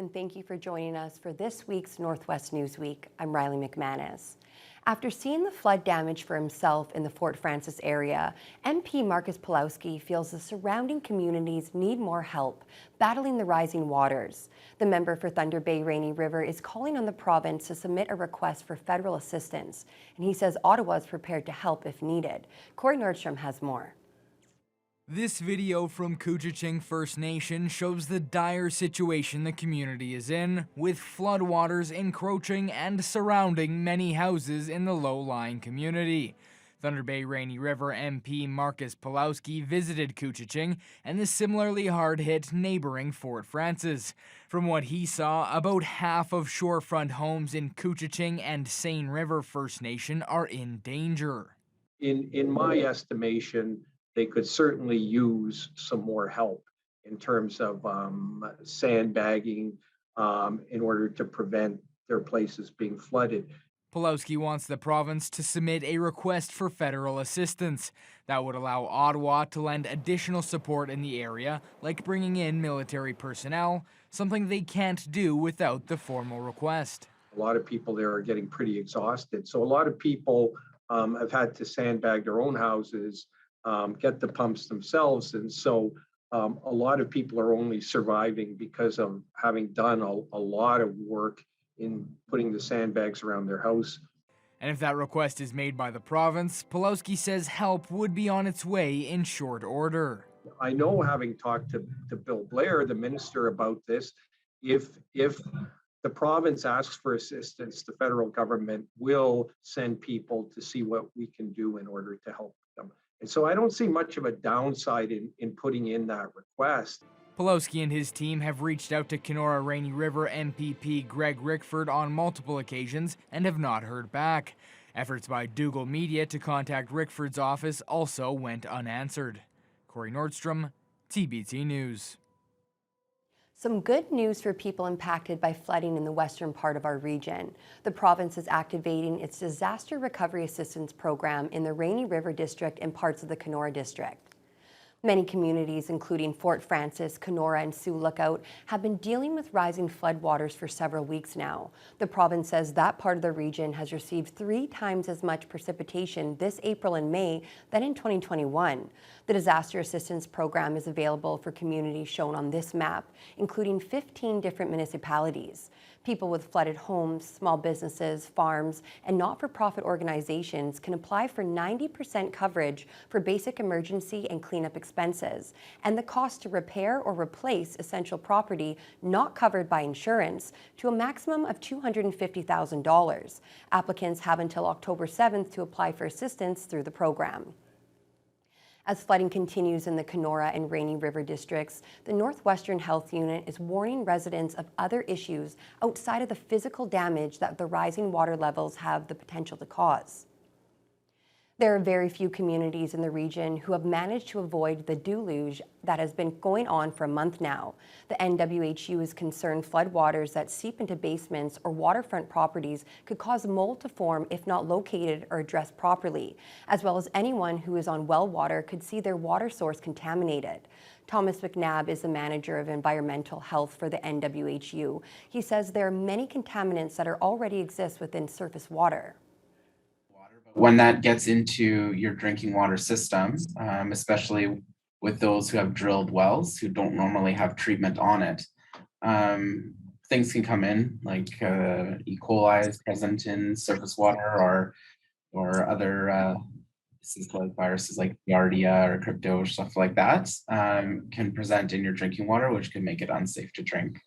and thank you for joining us for this week's Northwest Newsweek. I'm Riley McManus. After seeing the flood damage for himself in the Fort Frances area, MP Marcus Pulowski feels the surrounding communities need more help battling the rising waters. The member for Thunder Bay Rainy River is calling on the province to submit a request for federal assistance, and he says Ottawa is prepared to help if needed. Corey Nordstrom has more. This video from Couchiching First Nation shows the dire situation the community is in, with floodwaters encroaching and surrounding many houses in the low-lying community. Thunder Bay Rainy River MP Marcus Pulowski visited Couchiching and the similarly hard-hit neighboring Fort Frances. From what he saw, about half of shorefront homes in Couchiching and Seine River First Nation are in danger. In my estimation, they could certainly use some more help in terms of sandbagging in order to prevent their places being flooded. Pulowski wants the province to submit a request for federal assistance that would allow Ottawa to lend additional support in the area, like bringing in military personnel, something they can't do without the formal request. A lot of people there are getting pretty exhausted. So a lot of people have had to sandbag their own houses, get the pumps themselves. And so a lot of people are only surviving because of having done a lot of work in putting the sandbags around their house. And if that request is made by the province, Pulowski says help would be on its way in short order. I know, having talked to Bill Blair, the minister, about this, if the province asks for assistance, the federal government will send people to see what we can do in order to help them. And so I don't see much of a downside in putting in that request. Pulowski and his team have reached out to Kenora Rainy River MPP Greg Rickford on multiple occasions and have not heard back. Efforts by Dougal Media to contact Rickford's office also went unanswered. Corey Nordstrom, TBT News. Some good news for people impacted by flooding in the western part of our region. The province is activating its Disaster Recovery Assistance Program in the Rainy River District and parts of the Kenora District. Many communities, including Fort Frances, Kenora, and Sioux Lookout, have been dealing with rising floodwaters for several weeks now. The province says that part of the region has received 3 times as much precipitation this April and May than in 2021. The Disaster Assistance Program is available for communities shown on this map, including 15 different municipalities. People with flooded homes, small businesses, farms, and not-for-profit organizations can apply for 90% coverage for basic emergency and cleanup expenses, and the cost to repair or replace essential property not covered by insurance to a maximum of $250,000. Applicants have until October 7th to apply for assistance through the program. As flooding continues in the Kenora and Rainy River districts, the Northwestern Health Unit is warning residents of other issues outside of the physical damage that the rising water levels have the potential to cause. There are very few communities in the region who have managed to avoid the deluge that has been going on for a month now. The NWHU is concerned floodwaters that seep into basements or waterfront properties could cause mold to form if not located or addressed properly, as well as anyone who is on well water could see their water source contaminated. Thomas McNabb is the manager of environmental health for the NWHU. He says there are many contaminants that already exist within surface water. When that gets into your drinking water system, especially with those who have drilled wells who don't normally have treatment on it, things can come in like E. coli is present in surface water, or other viruses like Giardia or Crypto, stuff like that, can present in your drinking water, which can make it unsafe to drink.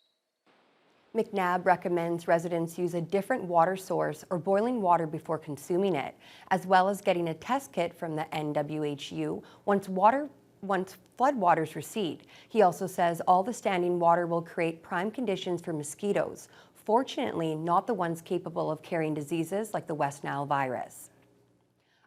McNabb recommends residents use a different water source or boiling water before consuming it, as well as getting a test kit from the NWHU once floodwaters recede. He also says all the standing water will create prime conditions for mosquitoes, fortunately not the ones capable of carrying diseases like the West Nile virus.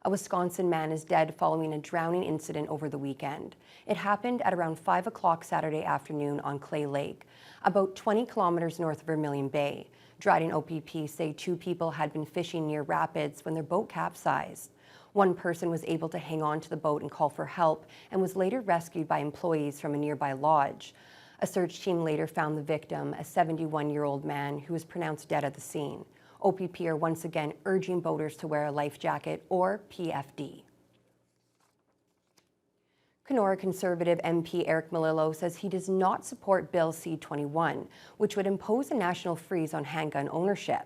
A Wisconsin man is dead following a drowning incident over the weekend. It happened at around 5 o'clock Saturday afternoon on Clay Lake, about 20 kilometers north of Vermilion Bay. Dryden OPP say 2 people had been fishing near rapids when their boat capsized. One person was able to hang on to the boat and call for help and was later rescued by employees from a nearby lodge. A search team later found the victim, a 71-year-old man who was pronounced dead at the scene. OPP are once again urging boaters to wear a life jacket or PFD. Kenora Conservative MP Eric Melillo says he does not support Bill C-21, which would impose a national freeze on handgun ownership.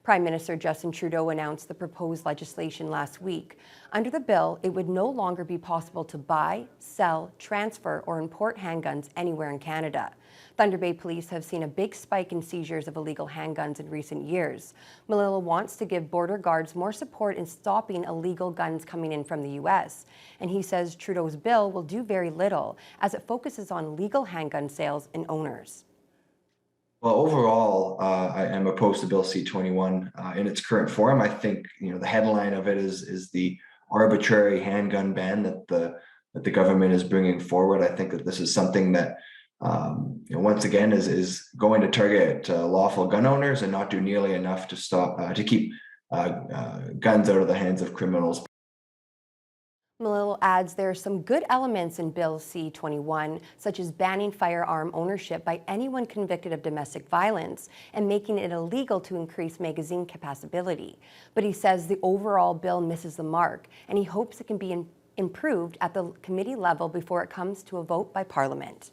Prime Minister Justin Trudeau announced the proposed legislation last week. Under the bill, it would no longer be possible to buy, sell, transfer, or import handguns anywhere in Canada. Thunder Bay Police have seen a big spike in seizures of illegal handguns in recent years. Melillo wants to give border guards more support in stopping illegal guns coming in from the U.S. And he says Trudeau's bill will do very little, as it focuses on legal handgun sales and owners. Well, overall, I am opposed to Bill C-21 in its current form. I think the headline of it is the arbitrary handgun ban that the government is bringing forward. I think that this is something that once again is going to target lawful gun owners and not do nearly enough to stop to keep guns out of the hands of criminals. Melillo adds there are some good elements in Bill C-21, such as banning firearm ownership by anyone convicted of domestic violence and making it illegal to increase magazine capacity. But he says the overall bill misses the mark, and he hopes it can be improved at the committee level before it comes to a vote by Parliament.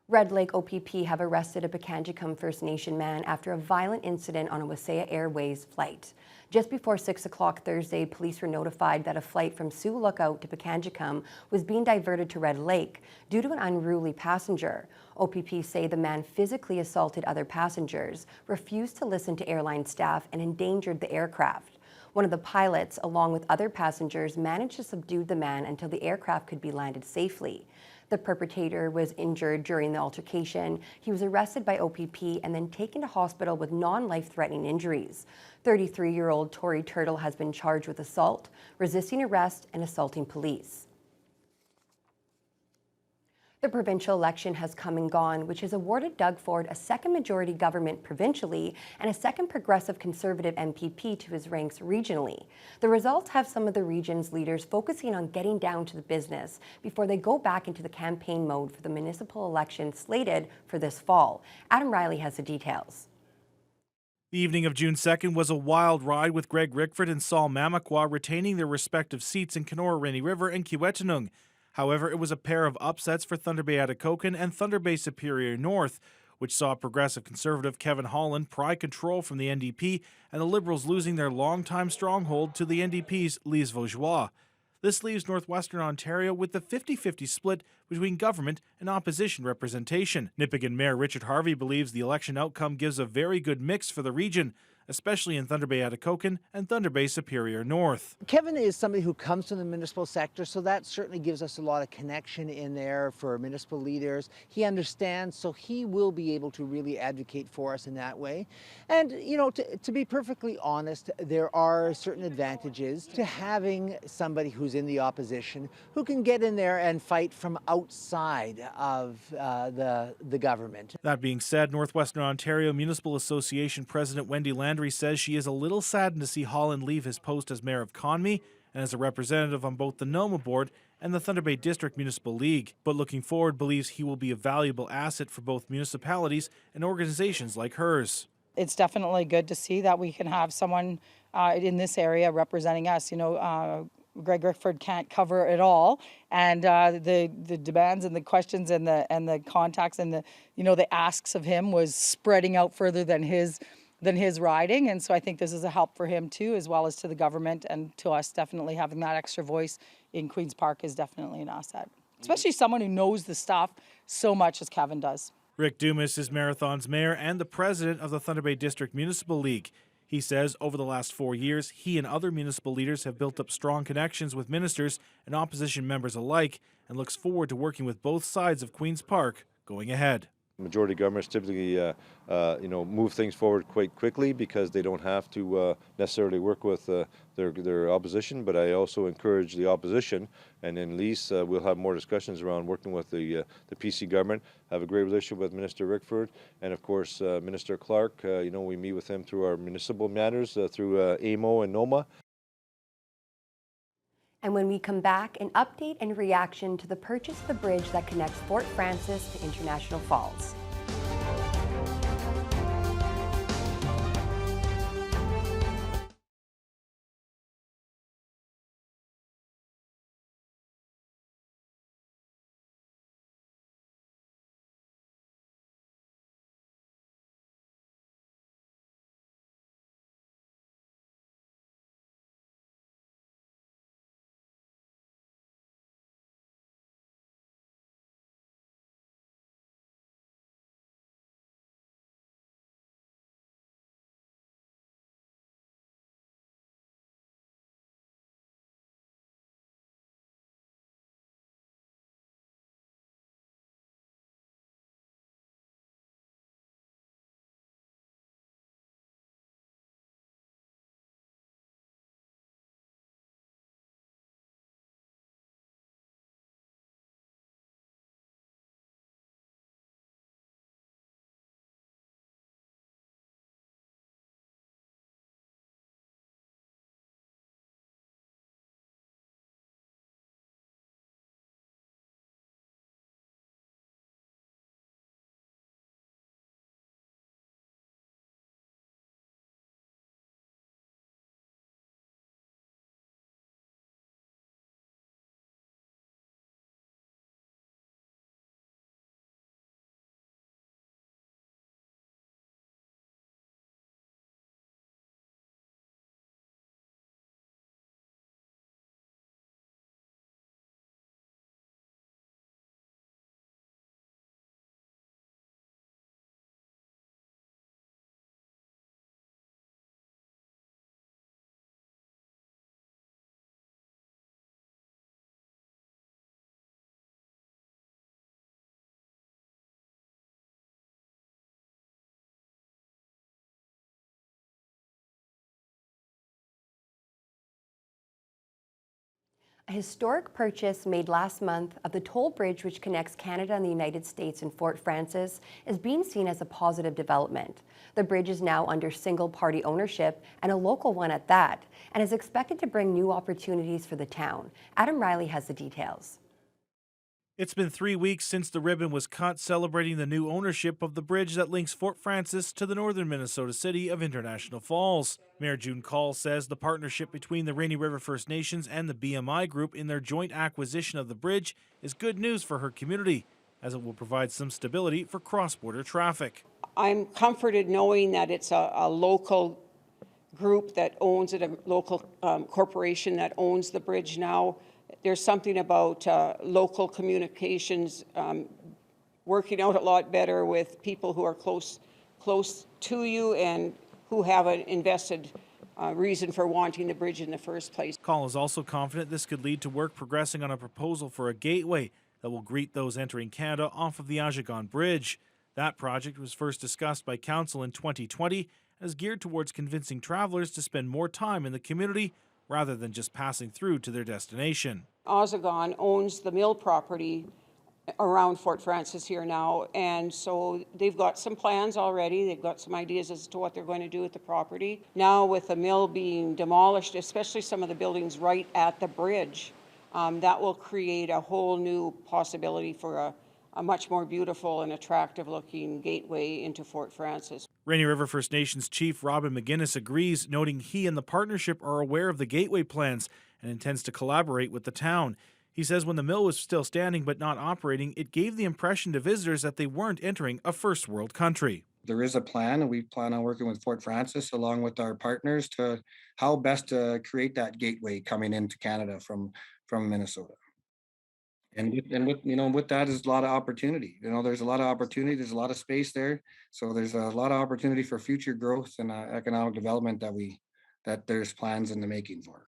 Red Lake OPP have arrested a Pikangikum First Nation man after a violent incident on a Wasaya Airways flight. Just before 6 o'clock Thursday, police were notified that a flight from Sioux Lookout to Pikangikum was being diverted to Red Lake due to an unruly passenger. OPP say the man physically assaulted other passengers, refused to listen to airline staff, and endangered the aircraft. One of the pilots, along with other passengers, managed to subdue the man until the aircraft could be landed safely. The perpetrator was injured during the altercation. He was arrested by OPP and then taken to hospital with non-life-threatening injuries. 33-year-old Tory Turtle has been charged with assault, resisting arrest, and assaulting police. The provincial election has come and gone, which has awarded Doug Ford a second majority government provincially and a second progressive Conservative MPP to his ranks regionally. The results have some of the region's leaders focusing on getting down to the business before they go back into the campaign mode for the municipal election slated for this fall. Adam Riley has the details. The evening of June 2nd was a wild ride, with Greg Rickford and Saul Mamakwa retaining their respective seats in Kenora Rainy River and Kiiwetinoong. However, it was a pair of upsets for Thunder Bay Atikokan and Thunder Bay Superior North, which saw progressive Conservative Kevin Holland pry control from the NDP and the Liberals losing their longtime stronghold to the NDP's Lise Vaugeois. This leaves Northwestern Ontario with the 50-50 split between government and opposition representation. Nipigon Mayor Richard Harvey believes the election outcome gives a very good mix for the region, especially in Thunder Bay Atikokan and Thunder Bay Superior North. Kevin is somebody who comes from the municipal sector, so that certainly gives us a lot of connection in there for municipal leaders. He understands, so he will be able to really advocate for us in that way. And, to be perfectly honest, there are certain advantages to having somebody who's in the opposition who can get in there and fight from outside of the government. That being said, Northwestern Ontario Municipal Association President Wendy Landry says she is a little saddened to see Holland leave his post as mayor of Conmee and as a representative on both the NOMA board and the Thunder Bay District Municipal League, but looking forward believes he will be a valuable asset for both municipalities and organizations like hers. It's definitely good to see that we can have someone in this area representing us. Greg Rickford can't cover it all, and the demands and the questions and the contacts and the asks of him was spreading out further than his riding, and so I think this is a help for him too, as well as to the government and to us. Definitely having that extra voice in Queen's Park is definitely an asset, especially someone who knows the stuff so much as Kevin does. Rick Dumas is Marathon's mayor and the president of the Thunder Bay District Municipal League. He says over the last 4 years, he and other municipal leaders have built up strong connections with ministers and opposition members alike, and looks forward to working with both sides of Queen's Park going ahead. Majority governments typically, move things forward quite quickly because they don't have to necessarily work with their opposition. But I also encourage the opposition, and in Lise, we'll have more discussions around working with the PC government. Have a great relationship with Minister Rickford, and of course Minister Clark. We meet with him through our municipal matters through AMO and NOMA. And when we come back, an update and reaction to the purchase of the bridge that connects Fort Frances to International Falls. A historic purchase made last month of the toll bridge which connects Canada and the United States in Fort Frances is being seen as a positive development. The bridge is now under single-party ownership, and a local one at that, and is expected to bring new opportunities for the town. Adam Riley has the details. It's been 3 weeks since the ribbon was cut, celebrating the new ownership of the bridge that links Fort Frances to the northern Minnesota city of International Falls. Mayor June Call says the partnership between the Rainy River First Nations and the BMI Group in their joint acquisition of the bridge is good news for her community, as it will provide some stability for cross-border traffic. I'm comforted knowing that it's a local group that owns it, a local corporation that owns the bridge now. There's something about local communications working out a lot better with people who are close to you and who have an invested reason for wanting the bridge in the first place. Call is also confident this could lead to work progressing on a proposal for a gateway that will greet those entering Canada off of the Ajagan Bridge. That project was first discussed by Council in 2020 and is geared towards convincing travelers to spend more time in the community rather than just passing through to their destination. Ajagan owns the mill property around Fort Frances here now, and so they've got some plans already. They've got some ideas as to what they're going to do with the property. Now with the mill being demolished, especially some of the buildings right at the bridge, that will create a whole new possibility for a much more beautiful and attractive looking gateway into Fort Frances. Rainy River First Nations Chief Robin McGuinness agrees, noting he and the partnership are aware of the gateway plans and intends to collaborate with the town. He says when the mill was still standing but not operating, it gave the impression to visitors that they weren't entering a first world country. There is a plan, and we plan on working with Fort Frances along with our partners to how best to create that gateway coming into Canada from Minnesota. And with that is a lot of opportunity. There's a lot of opportunity. There's a lot of space there. So there's a lot of opportunity for future growth and economic development that there's plans in the making for.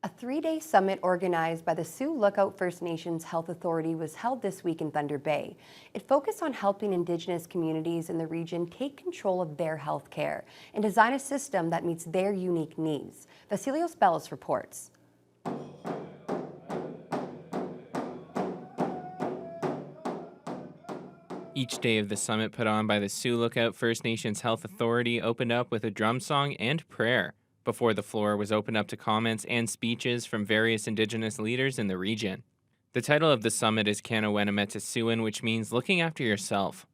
A 3-day summit organized by the Sioux Lookout First Nations Health Authority was held this week in Thunder Bay. It focused on helping Indigenous communities in the region take control of their health care and design a system that meets their unique needs. Vasilios Bellis reports. Each day of the summit put on by the Sioux Lookout First Nations Health Authority opened up with a drum song and prayer. before the floor was opened up to comments and speeches from various Indigenous leaders in the region. The title of the summit is Kanawenametasuan, which means looking after yourself.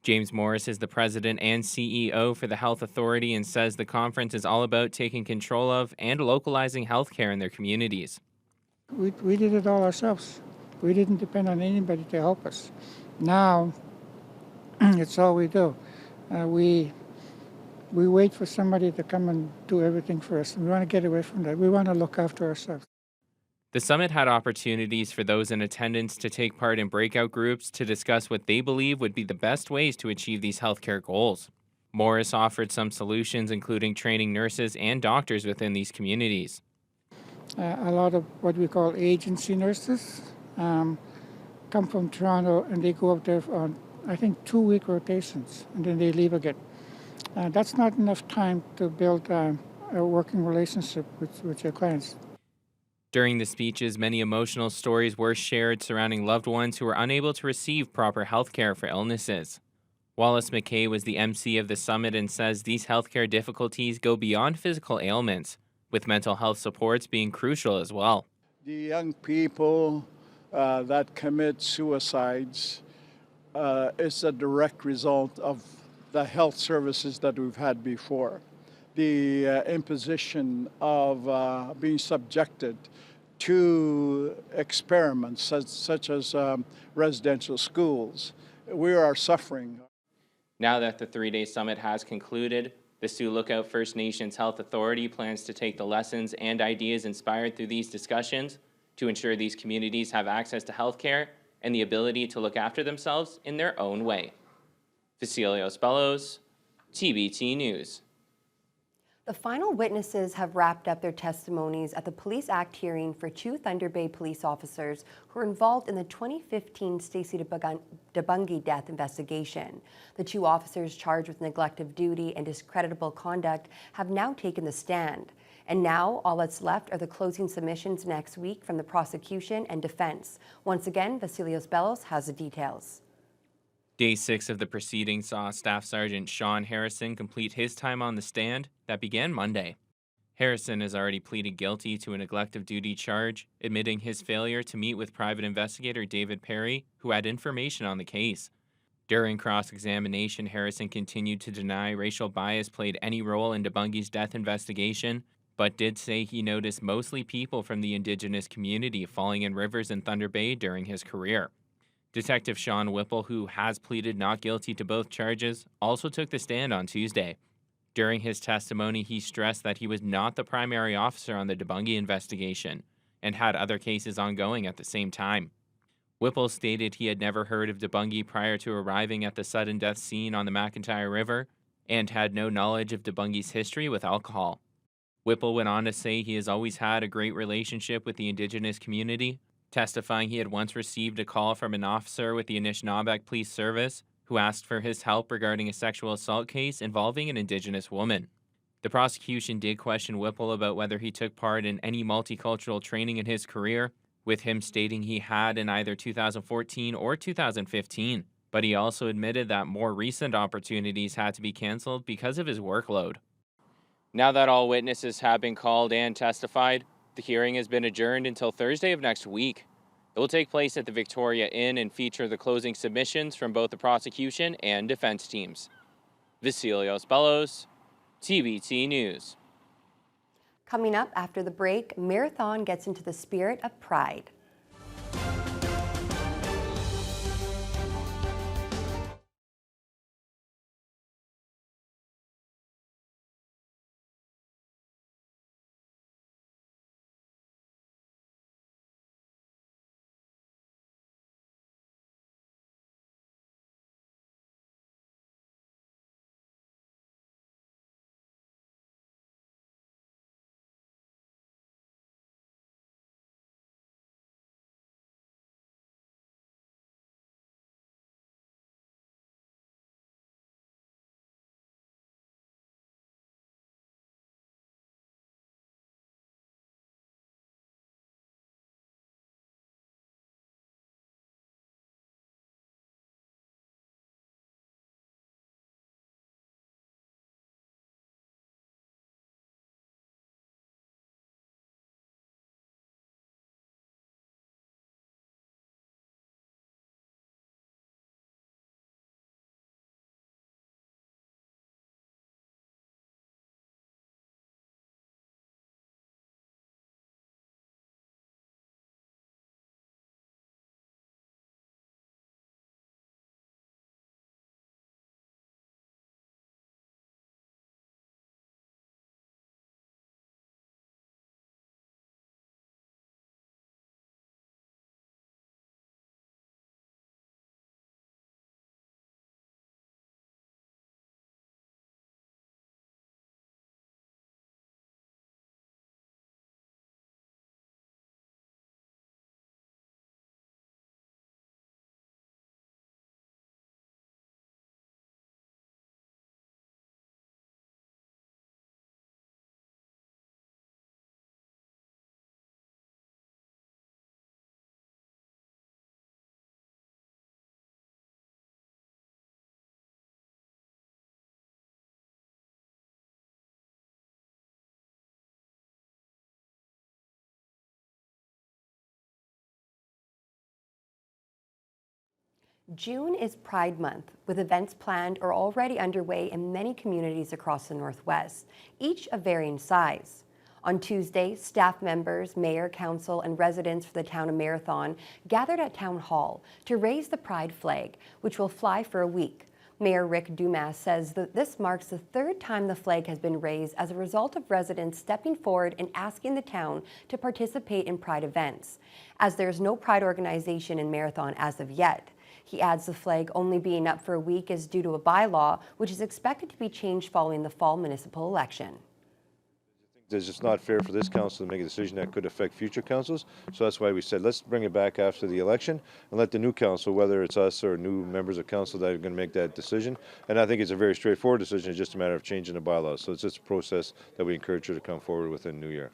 James Morris is the president and CEO for the Health Authority and says the conference is all about taking control of and localizing healthcare in their communities. We did it all ourselves. We didn't depend on anybody to help us. Now, it's all we do. We wait for somebody to come and do everything for us. We want to get away from that. We want to look after ourselves. The summit had opportunities for those in attendance to take part in breakout groups to discuss what they believe would be the best ways to achieve these healthcare goals. Morris offered some solutions, including training nurses and doctors within these communities. A lot of what we call agency nurses come from Toronto, and they go up there on, I think, 2-week rotations, and then they leave again. That's not enough time to build a working relationship with your clients. During the speeches, many emotional stories were shared surrounding loved ones who were unable to receive proper health care for illnesses. Wallace McKay was the MC of the summit and says these healthcare difficulties go beyond physical ailments, with mental health supports being crucial as well. The young people that commit suicides is a direct result of the health services that we've had before. The imposition of being subjected to experiments such as residential schools. We are suffering. Now that the 3-day summit has concluded, the Sioux Lookout First Nations Health Authority plans to take the lessons and ideas inspired through these discussions to ensure these communities have access to health care and the ability to look after themselves in their own way. Vasilios Bellows, TBT News. The final witnesses have wrapped up their testimonies at the Police Act hearing for 2 Thunder Bay police officers who were involved in the 2015 Stacey DeBungy death investigation. The 2 officers charged with neglect of duty and discreditable conduct have now taken the stand. And now all that's left are the closing submissions next week from the prosecution and defense. Once again, Vasilios Bellows has the details. Day 6 of the proceedings saw Staff Sergeant Sean Harrison complete his time on the stand that began Monday. Harrison has already pleaded guilty to a neglect of duty charge, admitting his failure to meet with private investigator David Perry, who had information on the case. During cross-examination, Harrison continued to deny racial bias played any role in DeBungy's death investigation, but did say he noticed mostly people from the Indigenous community falling in rivers in Thunder Bay during his career. Detective Sean Whipple, who has pleaded not guilty to both charges, also took the stand on Tuesday. During his testimony, he stressed that he was not the primary officer on the DeBungy investigation and had other cases ongoing at the same time. Whipple stated he had never heard of DeBungy prior to arriving at the sudden death scene on the McIntyre River and had no knowledge of DeBungy's history with alcohol. Whipple went on to say he has always had a great relationship with the Indigenous community, testifying he had once received a call from an officer with the Anishinaabe Police Service who asked for his help regarding a sexual assault case involving an Indigenous woman. The prosecution did question Whipple about whether he took part in any multicultural training in his career, with him stating he had in either 2014 or 2015, but he also admitted that more recent opportunities had to be canceled because of his workload. Now that all witnesses have been called and testified, the hearing has been adjourned until Thursday of next week. It will take place at the Victoria Inn and feature the closing submissions from both the prosecution and defense teams. Vasilios Bellows, TBT News. Coming up after the break, Marathon gets into the spirit of pride. June is Pride Month, with events planned or already underway in many communities across the Northwest, each of varying size. On Tuesday, staff members, mayor, council, and residents for the town of Marathon gathered at Town Hall to raise the Pride flag, which will fly for a week. Mayor Dumas says that this marks the third time the flag has been raised as a result of residents stepping forward and asking the town to participate in Pride events, as there is no Pride organization in Marathon as of yet. He adds the flag only being up for a week is due to a bylaw, which is expected to be changed following the fall municipal election. It's just not fair for this council to make a decision that could affect future councils. So that's why we said, let's bring it back after the election and let the new council, whether it's us or new members of council, that are going to make that decision. And I think it's a very straightforward decision. It's just a matter of changing the bylaws. So it's just a process that we encourage you to come forward with in the new year.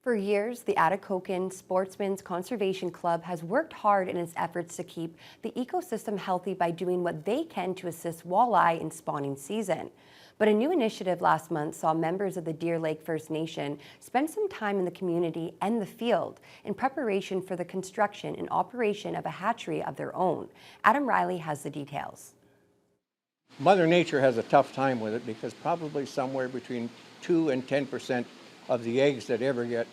For years, the Atikokan Sportsmen's Conservation Club has worked hard in its efforts to keep the ecosystem healthy by doing what they can to assist walleye in spawning season. But a new initiative last month saw members of the Deer Lake First Nation spend some time in the community and the field in preparation for the construction and operation of a hatchery of their own. Adam Riley has the details. Mother Nature has a tough time with it because probably somewhere between 2 and 10% of the eggs that ever get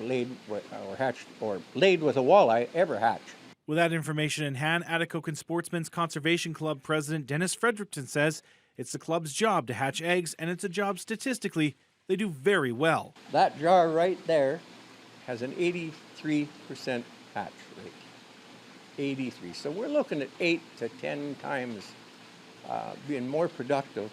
laid with, or hatched or laid with a walleye ever hatch. With that information in hand, Atikokan Sportsmen's Conservation Club President Dennis Fredrickson says it's the club's job to hatch eggs, and it's a job statistically they do very well. That jar right there has an 83% hatch rate. 83. So we're looking at 8 to 10 times being more productive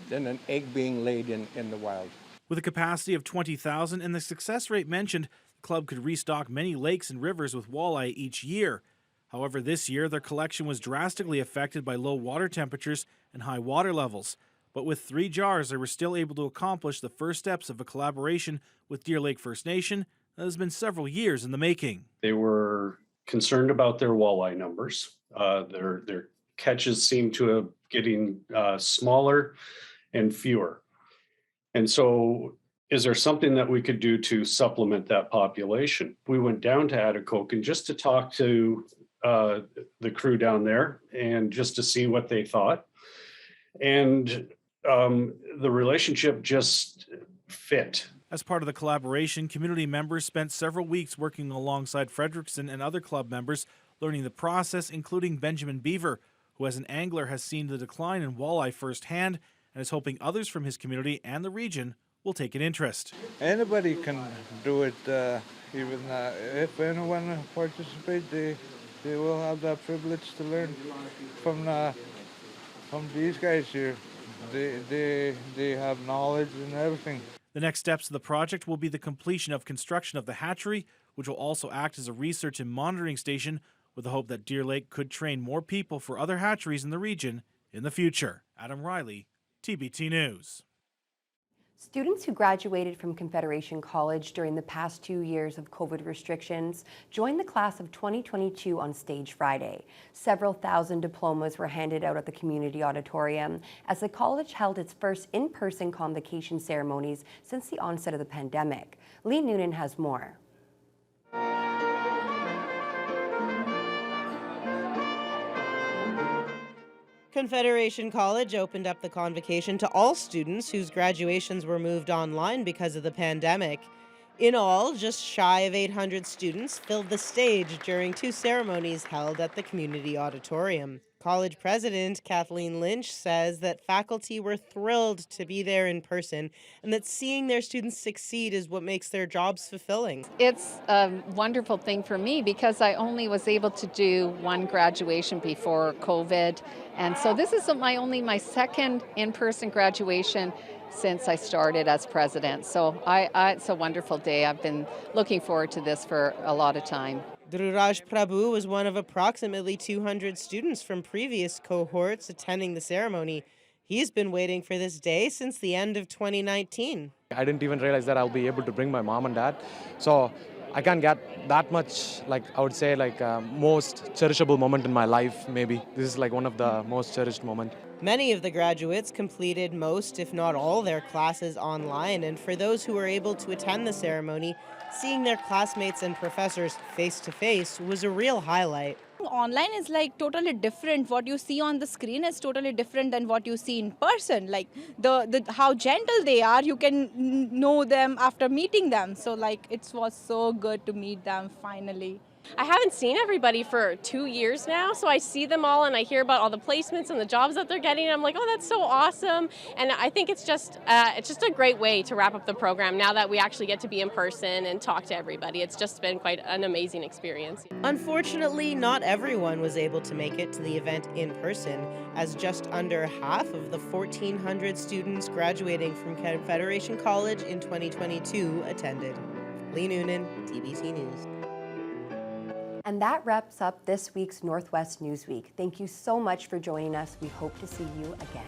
than an egg being laid in the wild. With a capacity of 20,000 and the success rate mentioned, the club could restock many lakes and rivers with walleye each year. However, this year, their collection was drastically affected by low water temperatures and high water levels. But with 3 jars, they were still able to accomplish the first steps of a collaboration with Deer Lake First Nation that has been several years in the making. They were concerned about their walleye numbers. Their catches seem to have getting smaller and fewer. And so is there something that we could do to supplement that population? We went down to Atikokan just to talk to the crew down there and just to see what they thought. And the relationship just fit. As part of the collaboration, community members spent several weeks working alongside Fredrickson and other club members, learning the process, including Benjamin Beaver, who as an angler has seen the decline in walleye firsthand and is hoping others from his community and the region will take an interest. Anybody can do it, even if anyone participates, they will have that privilege to learn from these guys here. They have knowledge and everything. The next steps of the project will be the completion of construction of the hatchery, which will also act as a research and monitoring station with the hope that Deer Lake could train more people for other hatcheries in the region in the future. Adam Riley, TBT News. Students who graduated from Confederation College during the past 2 years of COVID restrictions joined the class of 2022 on stage Friday. Several thousand diplomas were handed out at the community auditorium as the college held its first in-person convocation ceremonies since the onset of the pandemic. Lee Noonan has more. Confederation College opened up the convocation to all students whose graduations were moved online because of the pandemic. In all, just shy of 800 students filled the stage during 2 ceremonies held at the community auditorium. College president Kathleen Lynch says that faculty were thrilled to be there in person and that seeing their students succeed is what makes their jobs fulfilling. It's a wonderful thing for me because I only was able to do 1 graduation before COVID. And so this is my second in-person graduation since I started as president. So it's a wonderful day. I've been looking forward to this for a lot of time. Dhruvraj Prabhu was one of approximately 200 students from previous cohorts attending the ceremony. He's been waiting for this day since the end of 2019. I didn't even realize that I'll be able to bring my mom and dad. So I can't get that much, I would say, most cherishable moment in my life, maybe. This is one of the most cherished moments. Many of the graduates completed most, if not all, their classes online, and for those who were able to attend the ceremony, seeing their classmates and professors face-to-face was a real highlight. online is like totally different. What you see on the screen is totally different than what you see in person. Like the how gentle they are, you can know them after meeting them. So like it was so good to meet them finally. I haven't seen everybody for 2 years now, so I see them all and I hear about all the placements and the jobs that they're getting. And I'm like, oh, that's so awesome. And I think it's just a great way to wrap up the program now that we actually get to be in person and talk to everybody. It's just been quite an amazing experience. Unfortunately, not everyone was able to make it to the event in person, as just under half of the 1,400 students graduating from Confederation College in 2022 attended. Lee Noonan, TBC News. And that wraps up this week's Northwest Newsweek. Thank you so much for joining us. We hope to see you again.